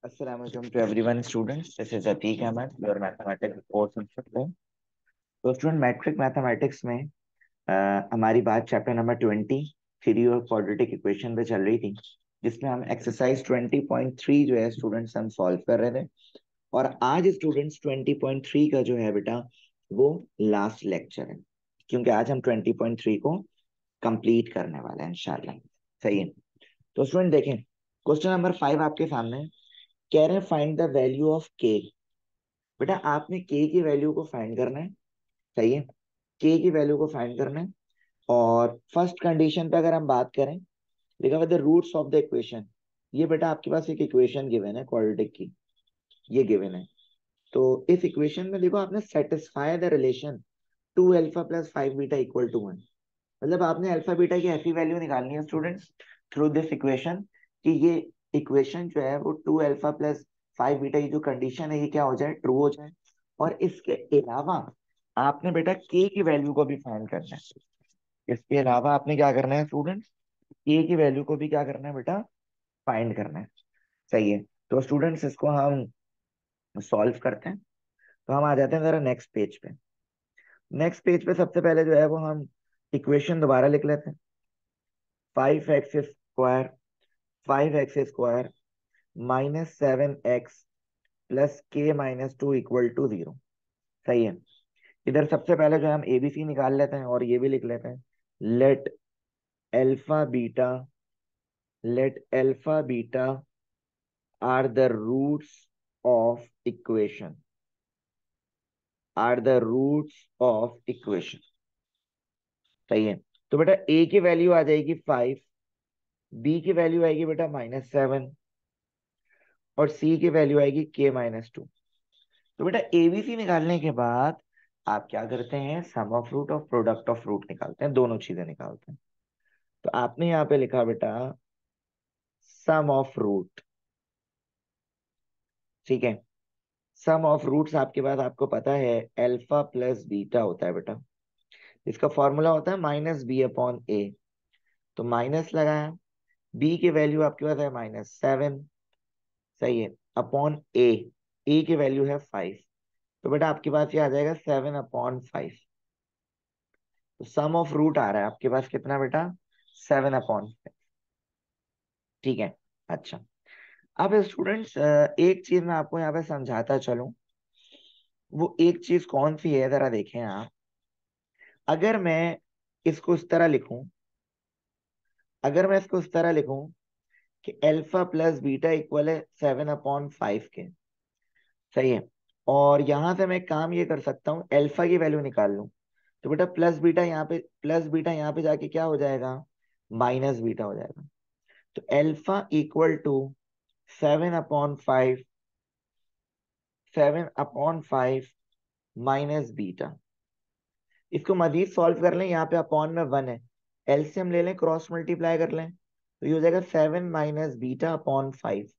Assalamu alaikum to everyone students. This is Atiq Ahmed, your mathematics course instructor. तो student matric mathematics में हमारी बात chapter number 20 theory of quadratic equation पे चल रही थी, जिसमें हम एक्सरसाइज 20.3 जो है स्टूडेंट्स हम सॉल्व कर रहे थे। और आज स्टूडेंट्स 20.3 का जो है बेटा वो लास्ट लेक्चर है, क्योंकि आज हम 20.3 को कंप्लीट करने वाले हैं इंशाल्लाह। सही है। तो स्टूडेंट देखें, क्वेश्चन नंबर 5 आपके सामने है। कह रहे हैं फाइंड द वैल्यू ऑफ के। बेटा आपने के की वैल्यू को फाइंड करना है। सही है, के की वैल्यू को फाइंड करना है। और फर्स्ट कंडीशन पे अगर हम बात करें, लिखा हुआ the roots of the equation. ये बेटा आपके पास एक इक्वेशन गिवन है क्वाड्रेटिक की, ये गिवन है। तो इस इक्वेशन में देखो, आपने satisfy the relation 2 alpha plus 5 beta equal to 1। मतलब आपने अल्फा बीटा की ऐसी वैल्यू निकालनी है स्टूडेंट्स थ्रू दिस इक्वेशन कि ये इक्वेशन जो है वो 2 अल्फा प्लस 5 बीटा की जो कंडीशन है ये क्या हो जाए, ट्रू हो जाए। और इसके अलावा आपने बेटा के की वैल्यू को भी फाइंड करना है। इसके अलावा आपने क्या करना है स्टूडेंट्स, के की वैल्यू को भी क्या करना है बेटा, फाइंड करना है। सही है। तो स्टूडेंट्स इसको हम सॉल्व करते हैं। तो हम आ जाते हैं जरा नेक्स्ट पेज पे। नेक्स्ट पेज पे सबसे पहले जो है वो हम इक्वेशन दोबारा लिख लेते हैं। 5x² 5x² -7x प्लस के -2 इक्वल टू 0। सही है। इधर सबसे पहले जो है हम एबीसी निकाल लेते हैं और ये भी लिख लेते हैं। Let alpha beta let alpha beta are the roots of equation are the roots of equation. सही है। तो बेटा ए की वैल्यू आ जाएगी 5, बी की वैल्यू आएगी बेटा -7 और सी की वैल्यू आएगी के -2। तो बेटा एबीसी निकालने के बाद आप क्या करते हैं, सम ऑफ रूट और प्रोडक्ट ऑफ रूट निकालते हैं, दोनों चीजें निकालते हैं। तो आपने यहाँ पे लिखा बेटा सम ऑफ रूट। ठीक है। सम ऑफ रूट्स आपके पास आपको पता है अल्फा प्लस बीटा होता है बेटा। इसका फॉर्मूला होता है -b/a। तो माइनस लगाया, बी की वैल्यू आपके पास है -7। सही है, अपॉन ए की वैल्यू है 5। तो बेटा आपके पास ये आ जाएगा 7/5। तो सम ऑफ रूट आ रहा है आपके पास कितना बेटा, 7/5। ठीक है। अच्छा, अब स्टूडेंट्स एक चीज मैं आपको यहाँ पे समझाता चलूं। वो एक चीज कौन सी है जरा देखें आप। अगर मैं इसको इस तरह लिखूं अगर मैं इसको इस तरह लिखूं कि अल्फा प्लस बीटा इक्वल है 7/5 के। सही है। और यहां से मैं काम ये कर सकता हूँ, अल्फा की वैल्यू निकाल लूं। तो बेटा प्लस बीटा यहाँ पे जाके क्या हो जाएगा, माइनस बीटा हो जाएगा। तो alpha equal to 7/5 7/5 minus beta. इसको मजीद सॉल्व कर लें, यहाँ पे अपॉन में 1 है, एलसीएम ले लें, क्रॉस मल्टीप्लाई कर लें, तो ये हो जाएगा 7 - बीटा/5।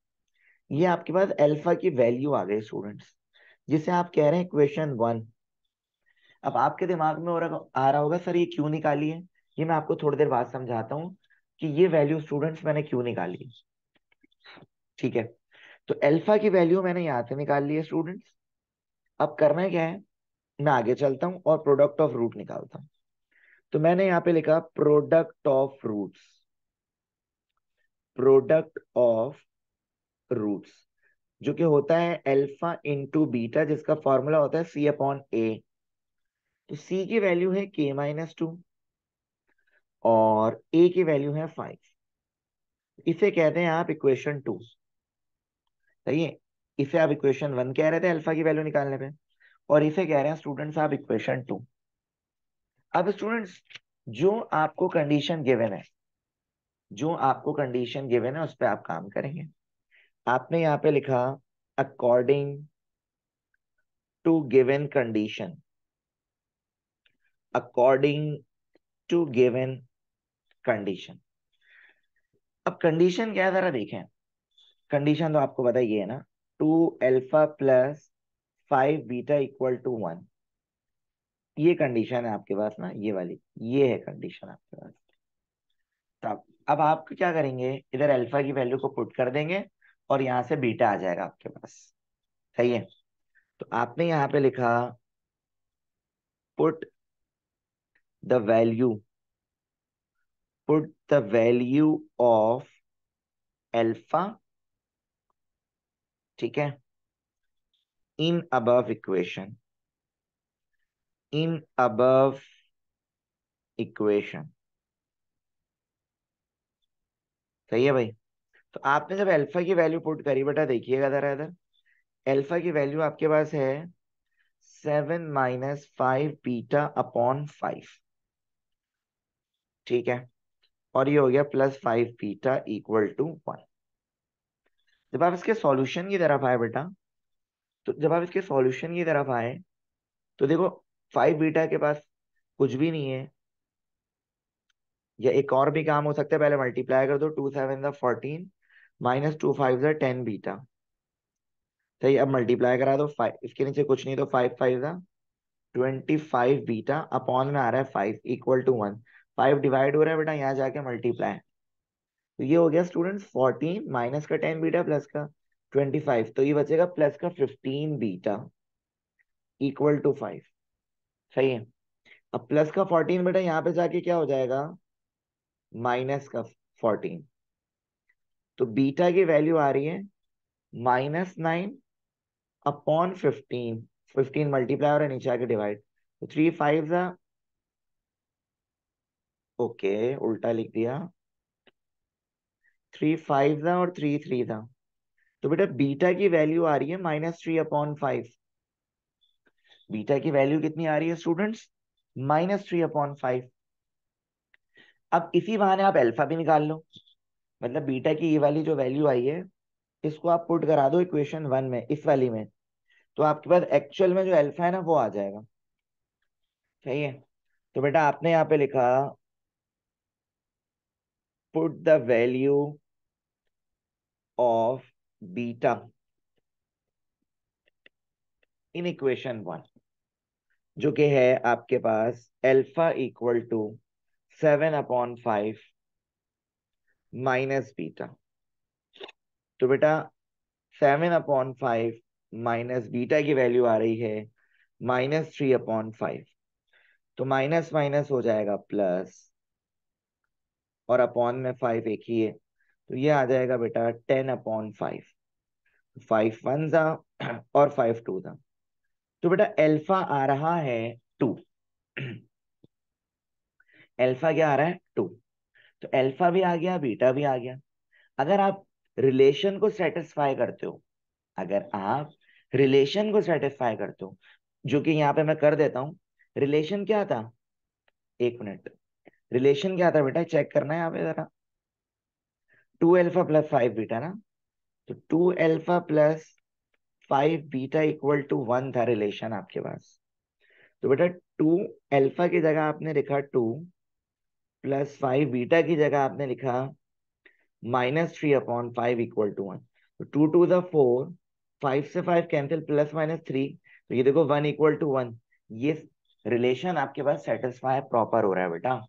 ये आपके पास अल्फा की वैल्यू आ गई स्टूडेंट्स, जिसे आप कह रहे हैं इक्वेशन 1। अब आपके दिमाग में आ रहा होगा सर ये क्यों निकाली है। ये मैं आपको थोड़ी देर बाद समझाता हूँ कि ये वैल्यू स्टूडेंट्स मैंने क्यों निकाली है। ठीक है। तो अल्फा की वैल्यू मैंने यहाँ से निकाल ली है स्टूडेंट्स। अब करना क्या है, मैं आगे चलता हूँ और प्रोडक्ट ऑफ रूट निकालता हूँ। तो मैंने यहाँ पे लिखा प्रोडक्ट ऑफ रूट्स जो कि होता है अल्फा इंटू बीटा, जिसका फॉर्मूला होता है C/A। तो सी की वैल्यू है के -2 और ए की वैल्यू है 5। इसे कहते हैं आप इक्वेशन 2। सही है। इसे आप इक्वेशन 1 कह रहे थे अल्फा की वैल्यू निकालने पे, और इसे कह रहे हैं स्टूडेंट्स आप इक्वेशन 2। अब स्टूडेंट्स जो आपको कंडीशन गिवन है उस पर आप काम करेंगे। आपने यहाँ पे लिखा according to given condition according to given condition. अब कंडीशन क्या है जरा देखें। कंडीशन तो आपको पता ही है ना, 2 alpha plus 5 beta equal to 1। ये कंडीशन है आपके पास ना, ये वाली, ये है कंडीशन आपके पास। तो अब आप क्या करेंगे, इधर अल्फा की वैल्यू को पुट कर देंगे और यहाँ से बीटा आ जाएगा आपके पास। सही है। तो आपने यहाँ पे लिखा put the value of alpha, ठीक है, in above equation, in above equation. सही है भाई। तो आपने जब अल्फा की वैल्यू पुट करी बेटा, देखिएगा जरा इधर, अल्फा की वैल्यू आपके पास है 7 - 5 बीटा अपॉन 5, ठीक है, और ये हो गया +5 बीटा इक्वल टू 1। जब आप इसके सॉल्यूशन की तरफ आए बेटा, तो जब आप इसके सॉल्यूशन की तरफ आए तो देखो 5 बीटा के पास कुछ भी नहीं है, या एक और भी काम हो सकता है, पहले मल्टीप्लाई कर दो, 2 7 = 14 -2 5 = 10 बीटा। सही, अब मल्टीप्लाई करा दो, 5 इसके नीचे कुछ नहीं, तो 5 × 5 = 25 बीटा अपॉन में आ रहा है 5 इक्वल टू 1। 5 डिवाइड हो रहा है बेटा, यहाँ जाके मल्टीप्लाई, तो ये हो गया स्टूडेंट्स 14 माइनस का 10 बीटा प्लस का 25, तो ये बचेगा प्लस का 15 बीटा इक्वल टू 5। सही है। अब प्लस का 14 बेटा यहाँ पे जाके क्या हो जाएगा, माइनस का 14, तो बीटा की वैल्यू आ रही है -9 अपॉन 15। 15 मल्टीप्लाई हो रहा है, नीचे आके डिवाइड, तो 3 5 ओके, उल्टा लिख दिया, 3 5 और 3 3 था, तो बेटा बीटा की वैल्यू आ रही है -3/5। बीटा की वैल्यू कितनी आ रही है स्टूडेंट्स, -3/5। अब इसी बहाने आप अल्फा भी निकाल लो, मतलब बीटा की ये वाली जो वैल्यू आई है, इसको आप पुट करा दो इक्वेशन 1 में, इस वाली में, तो आपके पास एक्चुअल में जो अल्फा है ना वो आ जाएगा। सही है। तो बेटा आपने यहाँ पे लिखा put the value of beta in equation 1, जो कि है आपके पास alpha equal to 7/5 minus beta. तो बेटा 7/5 माइनस बीटा की वैल्यू आ रही है -3/5, तो माइनस माइनस हो जाएगा प्लस, और अपॉन में 5 एक ही है, तो ये आ जाएगा बेटा 10/5। 5 1 था और 5 2 था, तो बेटा अल्फा आ रहा है 2। अल्फा क्या आ रहा है 2, तो अल्फा भी आ गया, बीटा भी आ गया। अगर आप रिलेशन को सेटिस्फाई करते हो, अगर आप रिलेशन को सेटिस्फाई करते हो, जो कि यहाँ पे मैं कर देता हूं, रिलेशन क्या था, एक मिनट, रिलेशन क्या था बेटा, चेक करना है यहाँ पे जरा, 2α + 5 बीटा ना, तो 2α + 5 बीटा इक्वल टू 1 था रिलेशन आपके पास। तो बेटा 2α की जगह आपने लिखा 2 + 5 बीटा की जगह आपने लिखा -3/5 इक्वल टू 1, तो 2 2 = 4, 5 से 5 कैंसिल, +-3, तो ये देखो 1 इक्वल टू 1, ये रिलेशन आपके पास सेटिस्फाई प्रॉपर हो रहा है बेटा।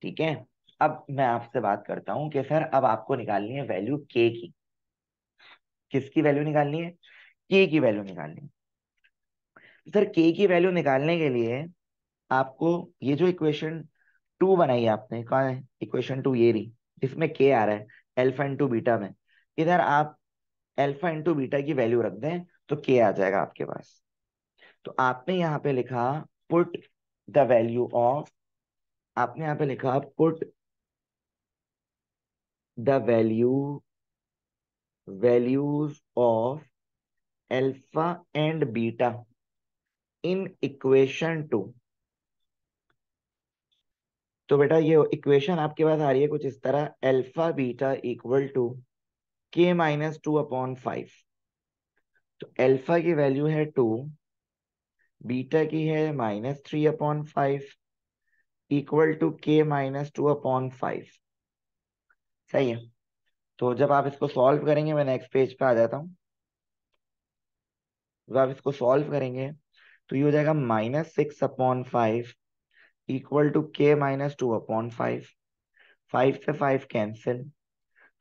ठीक है। अब मैं आपसे बात करता हूँ कि सर अब आपको निकालनी है वैल्यू के की। किसकी वैल्यू निकालनी है, के की वैल्यू निकालनी है। सर के की वैल्यू निकालने के लिए आपको ये जो इक्वेशन 2 बनाई है आपने, कहा है इक्वेशन 2 ये रही, इसमें के आ रहा है अल्फा इंटू बीटा में, इधर आप अल्फा इंटू बीटा की वैल्यू रख दें तो के आ जाएगा आपके पास। तो आपने यहाँ पे लिखा पुट द वैल्यू ऑफ, आपने यहाँ पे लिखा put the values of alpha and beta in equation 2। तो बेटा ये इक्वेशन आपके पास आ रही है कुछ इस तरह, alpha beta equal to K - 2/5। तो अल्फा की वैल्यू है 2, बीटा की है -3/5 इक्वल टू K - 2/5। सही है। तो जब आप इसको सॉल्व करेंगे, मैं नेक्स्ट पेज पे आ जाता हूँ, जब आप इसको सॉल्व करेंगे तो ये हो जाएगा -6/5 इक्वल टू K - 2/5। 5 से 5 कैंसिल,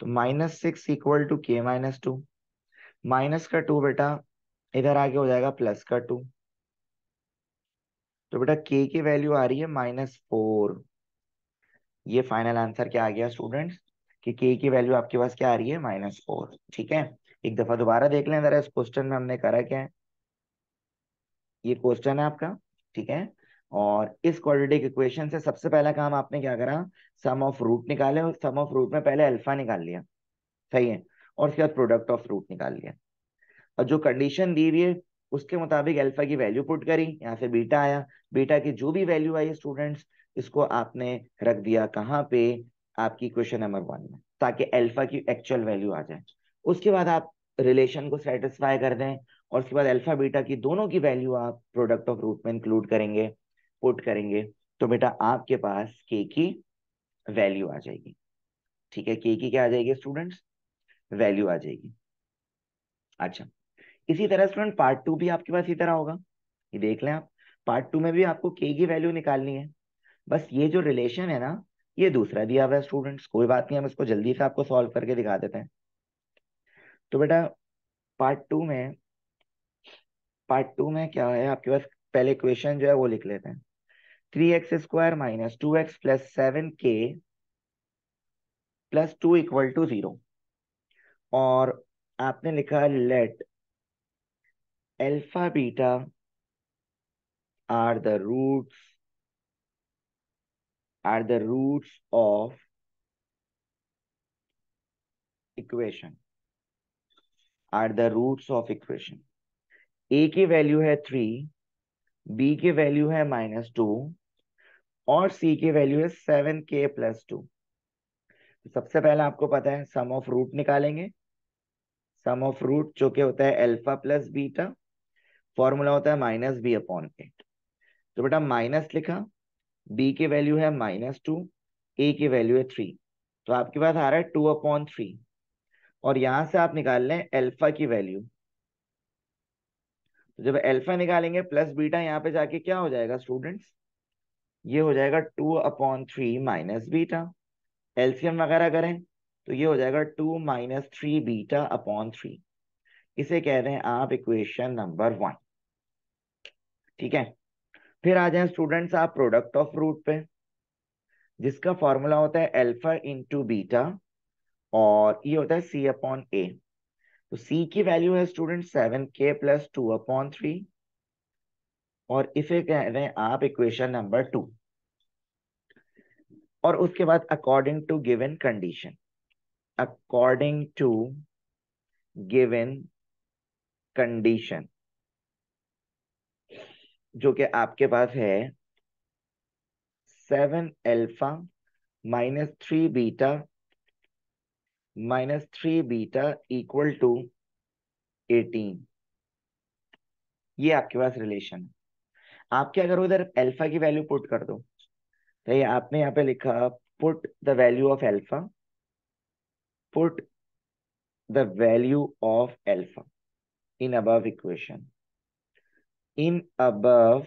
तो -6 इक्वल टू k-2। माइनस का 2 बेटा इधर आके हो जाएगा प्लस का 2। तो बेटा k की वैल्यू आ रही है -4। ये फाइनल आंसर क्या आ गया स्टूडेंट्स, कि k की वैल्यू आपके पास क्या आ रही है -4। ठीक है, एक दफा दोबारा देख लें जरा इस क्वेश्चन में हमने करा क्या है। ये क्वेश्चन है आपका, ठीक है। और इस क्वाड्रेटिक इक्वेशन से सबसे पहला काम आपने क्या करा, सम ऑफ रूट निकाले, और सम ऑफ रूट में पहले अल्फा निकाल लिया, सही है, और उसके बाद प्रोडक्ट ऑफ रूट निकाल लिया। और जो कंडीशन दी हुई है उसके मुताबिक अल्फा की वैल्यू पुट करी, यहाँ से बीटा आया। बीटा की जो भी वैल्यू आई स्टूडेंट्स, इसको आपने रख दिया कहाँ पे, आपकी क्वेश्चन नंबर 1 में, ताकि अल्फा की एक्चुअल वैल्यू आ जाए। उसके बाद आप रिलेशन को सेटिस्फाई कर दें, और उसके बाद अल्फा बीटा की दोनों की वैल्यू आप प्रोडक्ट ऑफ रूट में इंक्लूड करेंगे, पुट करेंगे, तो बेटा आपके पास के की वैल्यू आ जाएगी। ठीक है, के की क्या आ जाएगी स्टूडेंट्स, वैल्यू आ जाएगी। अच्छा, इसी तरह स्टूडेंट पार्ट 2 भी आपके पास इसी तरह होगा, ये देख लें आप। पार्ट 2 में भी आपको के की वैल्यू निकालनी है। बस ये जो रिलेशन है ना, ये दूसरा दिया हुआ है स्टूडेंट्स, कोई बात नहीं, हम इसको जल्दी से आपको सॉल्व करके दिखा देते हैं। तो बेटा पार्ट टू में क्या है आपके पास, पहले इक्वेशन जो है वो लिख लेते हैं। 3x² - 2x + 7k + 2 = 0। और आपने लिखा let alpha beta are the roots of equation, a की वैल्यू है 3, बी की वैल्यू है -2, और सी की वैल्यू है 7k + 2। सबसे पहले आपको पता है सम ऑफ रूट निकालेंगे। सम ऑफ रूट जो कि होता है अल्फा प्लस बीटा, फॉर्मूला होता है -b/8। तो बेटा माइनस लिखा, बी की वैल्यू है -2, ए की वैल्यू है 3, तो आपके पास आ रहा है 2/3। और यहां से आप निकाल लें अल्फा की वैल्यू। तो जब अल्फा निकालेंगे प्लस बीटा, यहाँ पे जाके क्या हो जाएगा स्टूडेंट्स, ये हो जाएगा 2/3 माइनस बीटा। एलसीएम वगैरह करें तो ये हो जाएगा 2 - 3β/3। इसे कह रहे हैं आप इक्वेशन नंबर 1। ठीक है, फिर आ जाए स्टूडेंट्स आप प्रोडक्ट ऑफ रूट पे, जिसका फॉर्मूला होता है अल्फा इंटू बीटा, और ये होता है c/a। तो c की वैल्यू है स्टूडेंट 7k + 2/3, और इसे कह रहे हैं आप इक्वेशन नंबर 2। और उसके बाद according to given condition, according to given condition, जो कि आपके पास है 7α -3β = 18। ये आपके पास रिलेशन है। आप क्या करो, इधर अल्फा की वैल्यू पुट कर दो। तो ये आपने यहाँ पे लिखा put the value of alpha, put the value of alpha in above equation, in above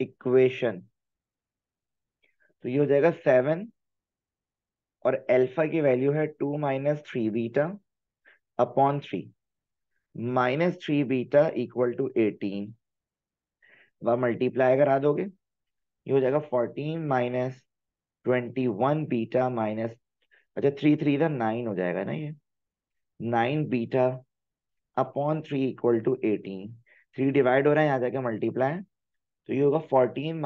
equation. तो ये हो जाएगा 7, और अल्फा की वैल्यू है 2 - 3β/3, -3β = 18। वह मल्टीप्लाई करा दोगे, ये हो जाएगा 14 - 21β माइनस, अच्छा 3 3 इधर 9 हो जाएगा ना, ये 9β/3 = 18। 3 डिवाइड हो रहा है, यहाँ जाके मल्टीप्लाई, तो ये होगा 14 -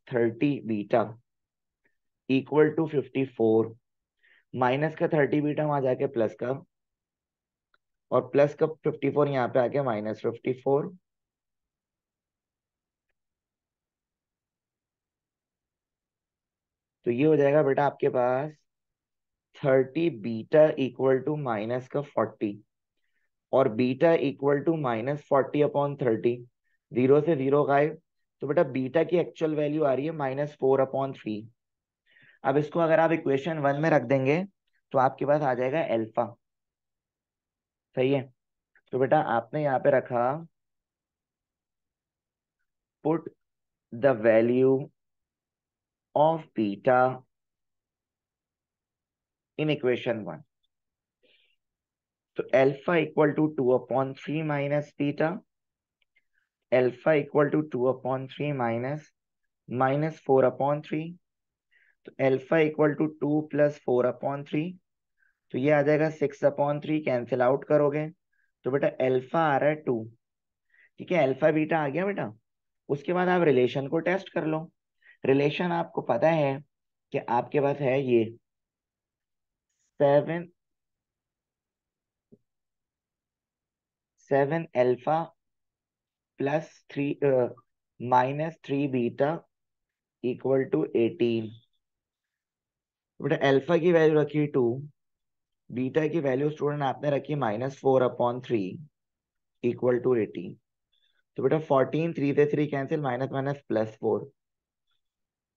30β = 54। माइनस का 30β वहां जाके प्लस का, और प्लस का 54 यहाँ पे आके -54। तो ये हो जाएगा बेटा आपके पास 30β = माइनस का 40, और बीटा = -40/30। 0 से 0 गायब, तो बेटा बीटा की एक्चुअल वैल्यू आ रही है -4/3। अब इसको अगर आप इक्वेशन 1 में रख देंगे तो आपके पास आ जाएगा अल्फा, सही है। तो बेटा आपने यहाँ पे रखा put the value of beta in equation 1। तो alpha equal to 2/3 minus beta, alpha equal to 2/3 minus 4/3। तो अल्फा इक्वल टू 2 प्लस 4/3, तो ये आ जाएगा 6/3। कैंसिल आउट करोगे तो बेटा अल्फा आ रहा है 2। ठीक है, अल्फा बीटा आ गया बेटा। उसके बाद आप रिलेशन को टेस्ट कर लो। रिलेशन आपको पता है कि आपके पास है ये 7 alpha plus 3 -3 beta equal to 18। बेटा अल्फा की वैल्यू रखी 2, बीटा की वैल्यू स्टूडेंट आपने रखी -4/3 इक्वल टू 18। तो बेटा 14, 3 से 3 कैंसिल, माइनस माइनस +4।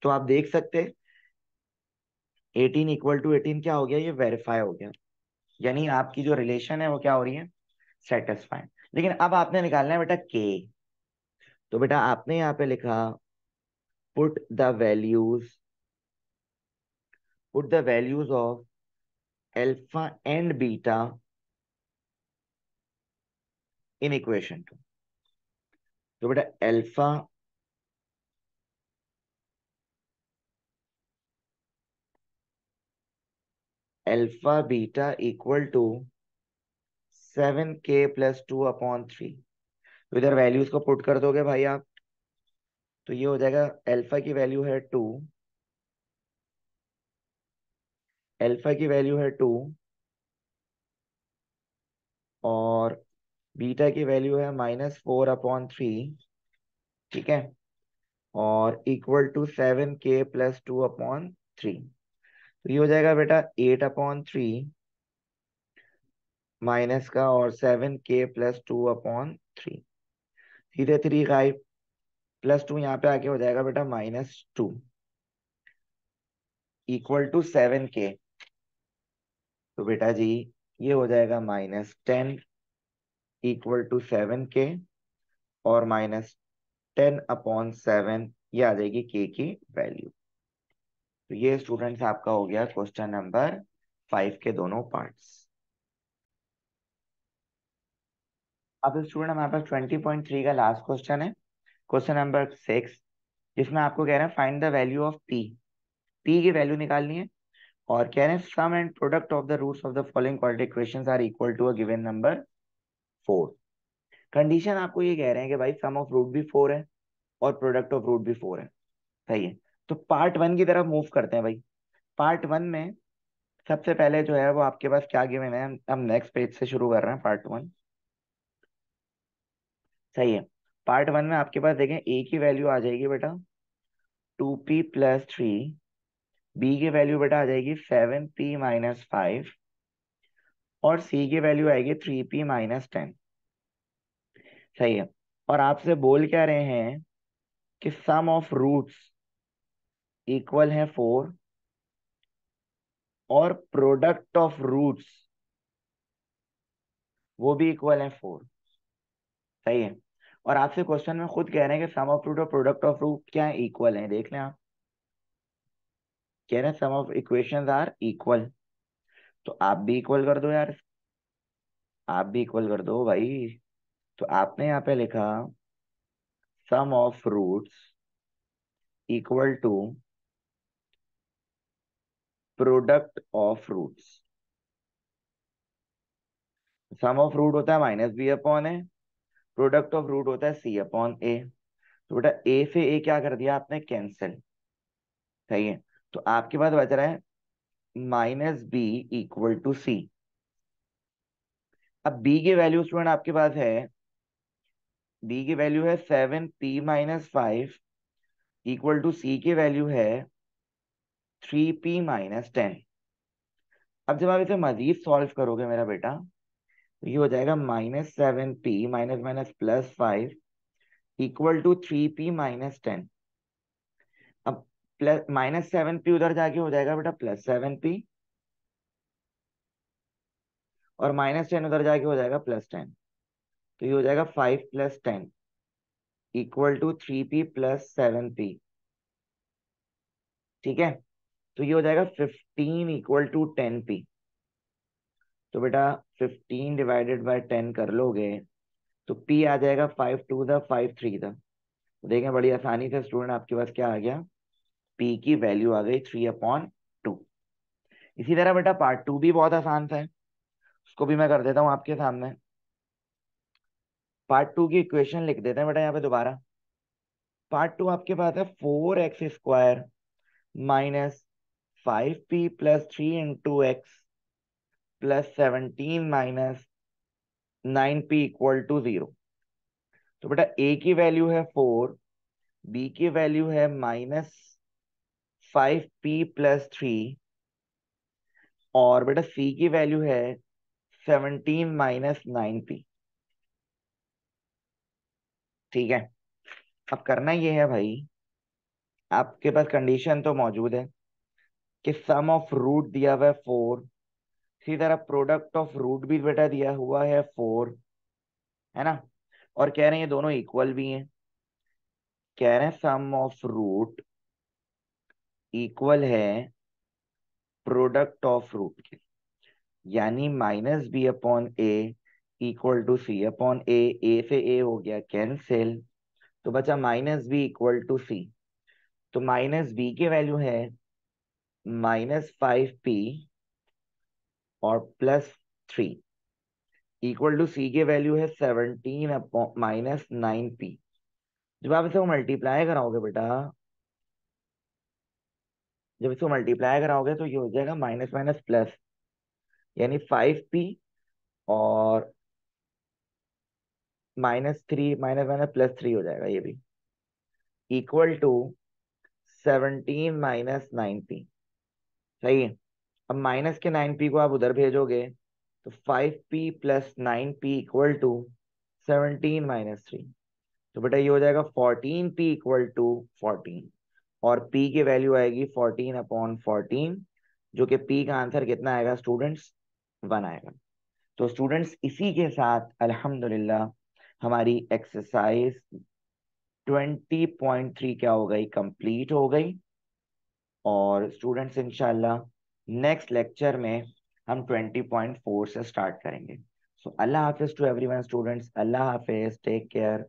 तो आप देख सकते 18 इक्वल टू 18 क्या हो गया, ये वेरीफाई हो गया। यानी आपकी जो रिलेशन है वो क्या हो रही है, सेटिस्फाइड। लेकिन अब आपने निकालना है बेटा के। तो बेटा आपने यहाँ पे लिखा put the values, put the values of alpha and beta in equation 2। तो बेटा alpha beta equal to 7k + 2/3। तो इधर वैल्यूज को पुट कर दोगे भाई आप, तो ये हो जाएगा अल्फा की वैल्यू है 2, अल्फा की वैल्यू है 2 और बीटा की वैल्यू है -4/3। ठीक है, और इक्वल टू 7k + 2/3। तो ये हो जाएगा बेटा 8/3 माइनस का और 7k + 2/3। सीधे 3 गायब, +2 यहाँ पे आके हो जाएगा बेटा -2 इक्वल टू 7k। तो बेटा जी ये हो जाएगा -10 इक्वल टू 7k और -10/7, ये आ जाएगी k की वैल्यू। तो ये स्टूडेंट्स आपका हो गया क्वेश्चन नंबर 5 के दोनों पार्ट्स। अब स्टूडेंट हमारे पास 20.3 का लास्ट क्वेश्चन है, क्वेश्चन नंबर 6, जिसमें आपको कह रहे हैं find the value of p. P की वैल्यू निकालनी है और कह रहे हैं sum and product of the roots of the following quadratic equations are equal to a given number 4। Condition आपको ये कह रहे हैं कि भाई सम ऑफ रूट भी 4 है और प्रोडक्ट ऑफ रूट भी 4 है। सही है, तो पार्ट 1 की तरफ मूव करते हैं भाई। पार्ट 1 में सबसे पहले जो है वो आपके पास क्या गिवन है, हम नेक्स्ट पेज से शुरू कर रहे हैं पार्ट 1। सही है, पार्ट 1 में आपके पास देखें ए की वैल्यू आ जाएगी बेटा 2p + 3, बी की वैल्यू बेटा आ जाएगी 7p - 5 और सी की वैल्यू आएगी 3p - 10। सही है, और आपसे बोल क्या रहे हैं कि सम ऑफ रूट्स इक्वल है 4 और प्रोडक्ट ऑफ रूट्स वो भी इक्वल है 4। सही है, और आपसे क्वेश्चन में खुद कह रहे हैं कि सम ऑफ रूट और प्रोडक्ट ऑफ रूट क्या है, इक्वल है। देख लें आप, कह रहे हैं सम ऑफ इक्वेशंस आर इक्वल, तो आप भी इक्वल कर दो यार, आप भी इक्वल कर दो भाई। तो आपने यहाँ पे लिखा sum of roots equal to product of roots. Sum of root होता है -b/a, प्रोडक्ट ऑफ रूट होता है c/a। तो बेटा a से a क्या कर दिया आपने, कैंसिल। सही है, तो आपके पास बच रहा है -b इक्वल टू c। अब b की वैल्यू स्टूडेंट आपके पास है, b की वैल्यू है 7p - 5 इक्वल टू c की वैल्यू है 3p - 10। अब जब आप इसे मजीद सॉल्व करोगे मेरा बेटा, तो ये हो जाएगा -7p minus minus +5 equal to 3p - 10। अब -7p उधर जाके हो जाएगा बेटा +7p और -10 उधर जाके हो जाएगा +10। तो ये हो जाएगा 5 + 10 इक्वल टू 3p + 7p। ठीक है, तो ये हो जाएगा 15 इक्वल टू 10p। तो बेटा 15 डिवाइडेड बाय 10 कर लोगे तो P आ जाएगा 5 2 द 5 3 द। देखें बड़ी आसानी से स्टूडेंट आपके पास क्या आ गया, P की वैल्यू आ गई 3/2। इसी तरह बेटा पार्ट 2 भी बहुत आसान सा है, उसको भी मैं कर देता हूँ आपके सामने। पार्ट 2 की इक्वेशन लिख देते हैं बेटा यहाँ पे दोबारा। पार्ट 2 आपके पास है 4x² minus 5p plus 3 × x plus 17 minus 9p equal to 0। तो बेटा a की वैल्यू है 4, b की वैल्यू है -5p+3 और बेटा c की वैल्यू है 17 माइनस 9p। ठीक है, अब करना ये है भाई, आपके पास कंडीशन तो मौजूद है कि सम ऑफ रूट दिया हुआ है 4, इसी तरह प्रोडक्ट ऑफ रूट भी बेटा दिया हुआ है 4, है ना। और कह रहे हैं ये दोनों इक्वल भी हैं, कह रहे हैं सम ऑफ रूट इक्वल है प्रोडक्ट ऑफ रूट के, यानी -b/a इक्वल टू c/a। ए से a हो गया कैंसिल, तो बचा -b इक्वल टू c। तो -b की वैल्यू है -5p और +3 इक्वल टू c की वैल्यू है 17 माइनस 9p। जब आप इसे मल्टीप्लाई कराओगे बेटा, जब इसको मल्टीप्लाई कराओगे तो ये हो जाएगा माइनस माइनस प्लस, यानी 5p और -3 माइनस माइनस +3 हो जाएगा ये भी, इक्वल टू 17 माइनस 9p। सही है। अब माइनस के 9p को आप उधर भेजोगे तो 5p plus 9p equal to 17 - 3। तो बेटा ये हो जाएगा 14p इक्वल टू 14, और p की वैल्यू आएगी 14/14, जो कि p का आंसर कितना आएगा स्टूडेंट्स, 1 आएगा। तो स्टूडेंट्स इसी के साथ अल्हम्दुलिल्लाह हमारी एक्सरसाइज 20.3 क्या हो गई, कंप्लीट हो गई। और स्टूडेंट्स इंशाल्लाह नेक्स्ट लेक्चर में हम 20.4 से स्टार्ट करेंगे। सो अल्लाह हाफिज टू एवरीवन स्टूडेंट्स, अल्लाह हाफिज, टेक केयर।